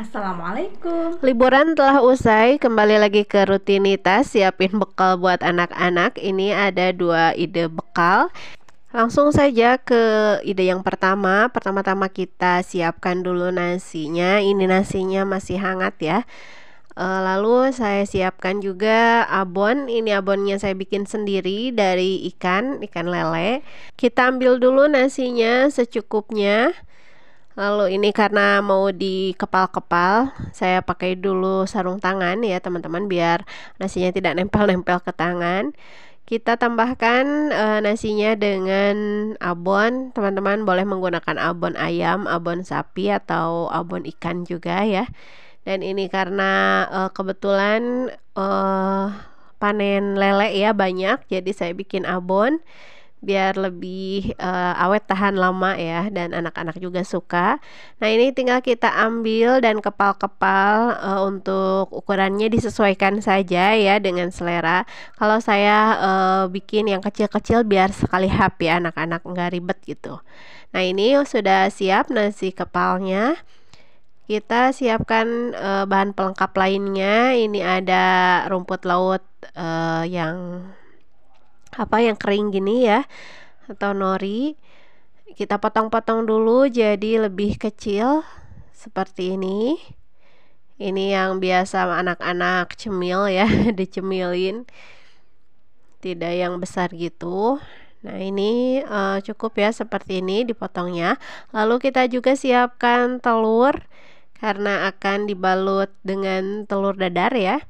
Assalamualaikum. Liburan telah usai, kembali lagi ke rutinitas, siapin bekal buat anak-anak. Ini ada dua ide bekal. Langsung saja ke ide yang pertama. Pertama-tama kita siapkan dulu nasinya. Ini nasinya masih hangat ya. Lalu saya siapkan juga abon. Ini abonnya saya bikin sendiri dari ikan lele. Kita ambil dulu nasinya secukupnya. Lalu ini karena mau dikepal-kepal, saya pakai dulu sarung tangan ya teman-teman, biar nasinya tidak nempel-nempel ke tangan. Kita tambahkan nasinya dengan abon. Teman-teman boleh menggunakan abon ayam, abon sapi, atau abon ikan juga ya. Dan ini karena kebetulan panen lele ya banyak, jadi saya bikin abon biar lebih awet tahan lama ya, dan anak-anak juga suka. Nah, ini tinggal kita ambil dan kepal-kepal, untuk ukurannya disesuaikan saja ya dengan selera. Kalau saya bikin yang kecil-kecil biar sekali hap ya, anak-anak nggak ribet gitu. Nah, ini sudah siap nasi kepalnya. Kita siapkan bahan pelengkap lainnya. Ini ada rumput laut yang kering gini ya, atau nori. Kita potong-potong dulu jadi lebih kecil seperti ini. Ini yang biasa anak-anak cemil ya dicemilin, tidak yang besar gitu. Nah, ini cukup ya seperti ini dipotongnya. Lalu kita juga siapkan telur karena akan dibalut dengan telur dadar ya.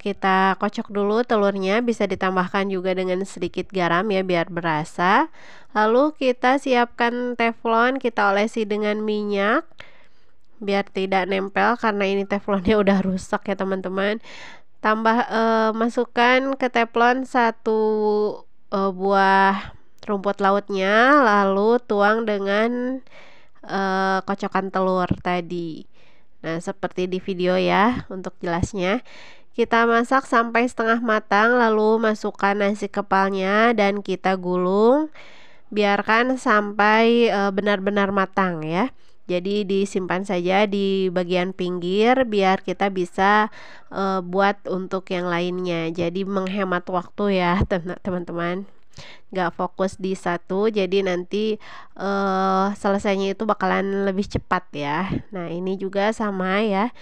Kita kocok dulu telurnya, bisa ditambahkan juga dengan sedikit garam ya biar berasa. Lalu kita siapkan teflon, kita olesi dengan minyak biar tidak nempel karena ini teflonnya udah rusak ya teman-teman. Masukkan ke teflon satu buah rumput lautnya, lalu tuang dengan kocokan telur tadi. Nah, seperti di video ya untuk jelasnya. Kita masak sampai setengah matang, lalu masukkan nasi kepalnya dan kita gulung. Biarkan sampai benar-benar matang ya. Jadi disimpan saja di bagian pinggir biar kita bisa buat untuk yang lainnya. Jadi menghemat waktu ya teman-teman. Nggak fokus di satu, jadi nanti selesainya itu bakalan lebih cepat ya. Nah, ini juga sama ya,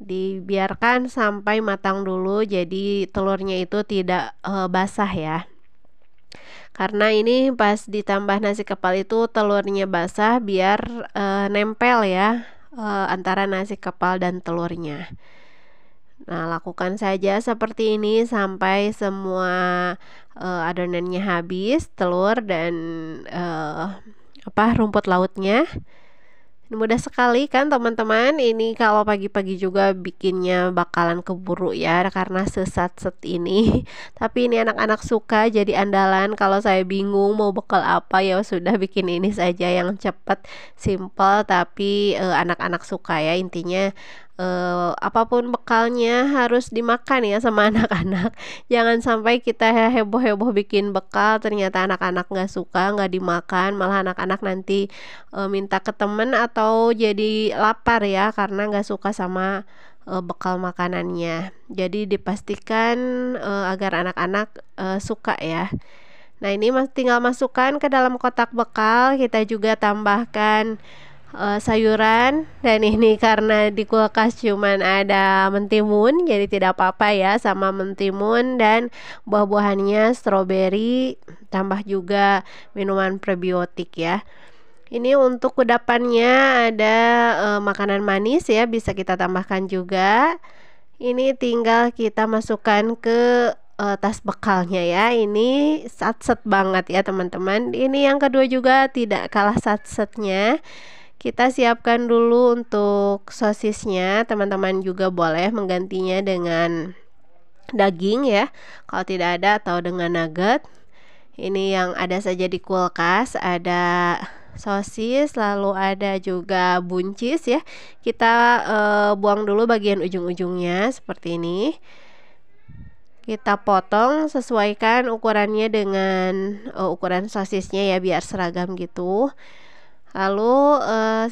dibiarkan sampai matang dulu, jadi telurnya itu tidak basah ya, karena ini pas ditambah nasi kepal itu telurnya basah biar nempel ya antara nasi kepal dan telurnya. Nah, lakukan saja seperti ini sampai semua adonannya habis, telur dan rumput lautnya. Ini mudah sekali kan teman-teman. Ini kalau pagi-pagi juga bikinnya bakalan keburu ya karena sesat-set ini. Tapi ini anak-anak suka, jadi andalan. Kalau saya bingung mau bekal apa, ya sudah bikin ini saja yang cepat, simple, tapi anak-anak suka ya. Intinya apapun bekalnya harus dimakan ya sama anak-anak. Jangan sampai kita heboh-heboh bikin bekal ternyata anak-anak nggak suka, nggak dimakan, malah anak-anak nanti minta ke temen atau jadi lapar ya karena nggak suka sama bekal makanannya. Jadi dipastikan agar anak-anak suka ya. Nah, ini tinggal masukkan ke dalam kotak bekal. Kita juga tambahkan sayuran, dan ini karena di kulkas cuman ada mentimun jadi tidak apa-apa ya, sama mentimun dan buah-buahannya stroberi, tambah juga minuman prebiotik ya. Ini untuk kudapannya ada makanan manis ya, bisa kita tambahkan juga. Ini tinggal kita masukkan ke tas bekalnya ya. Ini satset banget ya teman-teman. Ini yang kedua juga tidak kalah satsetnya. Kita siapkan dulu untuk sosisnya. Teman-teman juga boleh menggantinya dengan daging ya, kalau tidak ada, atau dengan nugget. Ini yang ada saja di kulkas, ada sosis, lalu ada juga buncis ya. Kita buang dulu bagian ujung-ujungnya seperti ini. Kita potong, sesuaikan ukurannya dengan ukuran sosisnya ya biar seragam gitu. Lalu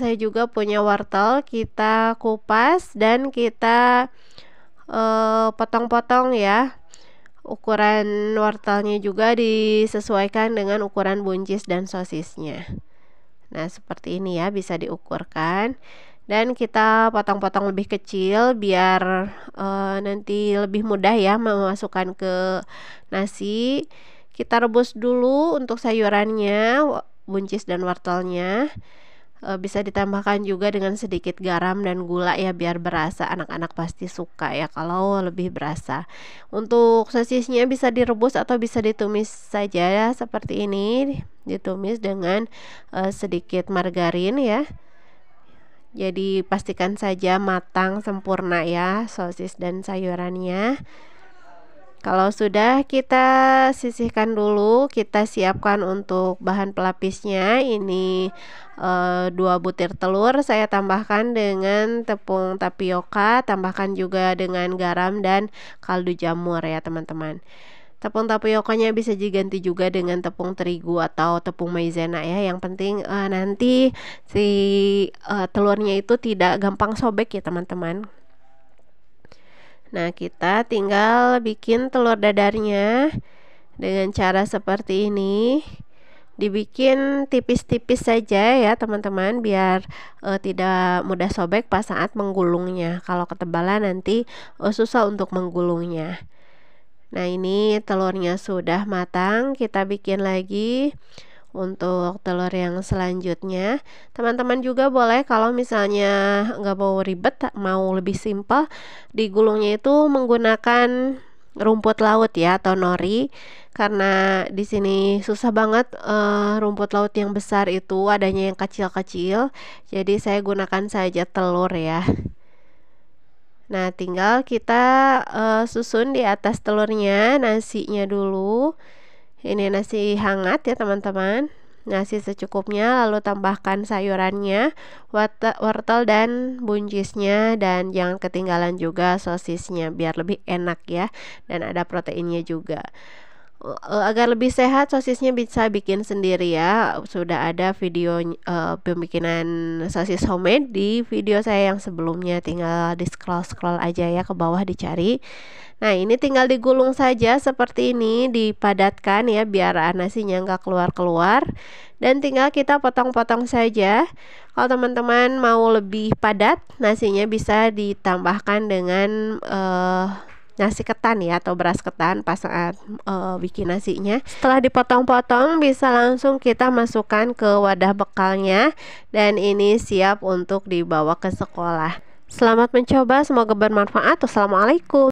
saya juga punya wortel, kita kupas dan kita potong-potong ya. Ukuran wortelnya juga disesuaikan dengan ukuran buncis dan sosisnya. Nah, seperti ini ya, bisa diukurkan. Dan kita potong-potong lebih kecil biar nanti lebih mudah ya memasukkan ke nasi. Kita rebus dulu untuk sayurannya, buncis dan wortelnya. Bisa ditambahkan juga dengan sedikit garam dan gula ya biar berasa. Anak-anak pasti suka ya kalau lebih berasa. Untuk sosisnya bisa direbus atau bisa ditumis saja ya, seperti ini. Ditumis dengan sedikit margarin ya. Jadi pastikan saja matang sempurna ya sosis dan sayurannya. Kalau sudah, kita sisihkan dulu, kita siapkan untuk bahan pelapisnya. Ini 2 butir telur saya tambahkan dengan tepung tapioka, tambahkan juga dengan garam dan kaldu jamur ya teman-teman. Tepung tapiokanya bisa diganti juga dengan tepung terigu atau tepung maizena ya. Yang penting nanti si telurnya itu tidak gampang sobek ya teman-teman. Nah, kita tinggal bikin telur dadarnya dengan cara seperti ini. Dibikin tipis-tipis saja ya teman-teman, biar tidak mudah sobek pas saat menggulungnya. Kalau ketebalan nanti susah untuk menggulungnya. Nah, ini telurnya sudah matang, kita bikin lagi. Untuk telur yang selanjutnya, teman-teman juga boleh kalau misalnya nggak mau ribet, mau lebih simpel, digulungnya itu menggunakan rumput laut ya atau nori, karena di sini susah banget rumput laut yang besar itu adanya yang kecil-kecil, jadi saya gunakan saja telur ya. Nah, tinggal kita susun di atas telurnya nasinya dulu. Ini nasi hangat ya teman-teman. Nasi secukupnya, lalu tambahkan sayurannya, wortel dan buncisnya, dan jangan ketinggalan juga sosisnya biar lebih enak ya, dan ada proteinnya juga. Agar lebih sehat, sosisnya bisa bikin sendiri ya. Sudah ada video pembikinan sosis homemade di video saya yang sebelumnya, tinggal di scroll aja ya ke bawah dicari. Nah, ini tinggal digulung saja seperti ini, dipadatkan ya biar nasinya nggak keluar-keluar, dan tinggal kita potong-potong saja. Kalau teman-teman mau lebih padat, nasinya bisa ditambahkan dengan nasi ketan ya atau beras ketan pas saat bikin nasinya. Setelah dipotong-potong, bisa langsung kita masukkan ke wadah bekalnya, dan ini siap untuk dibawa ke sekolah. Selamat mencoba, semoga bermanfaat. Wassalamualaikum.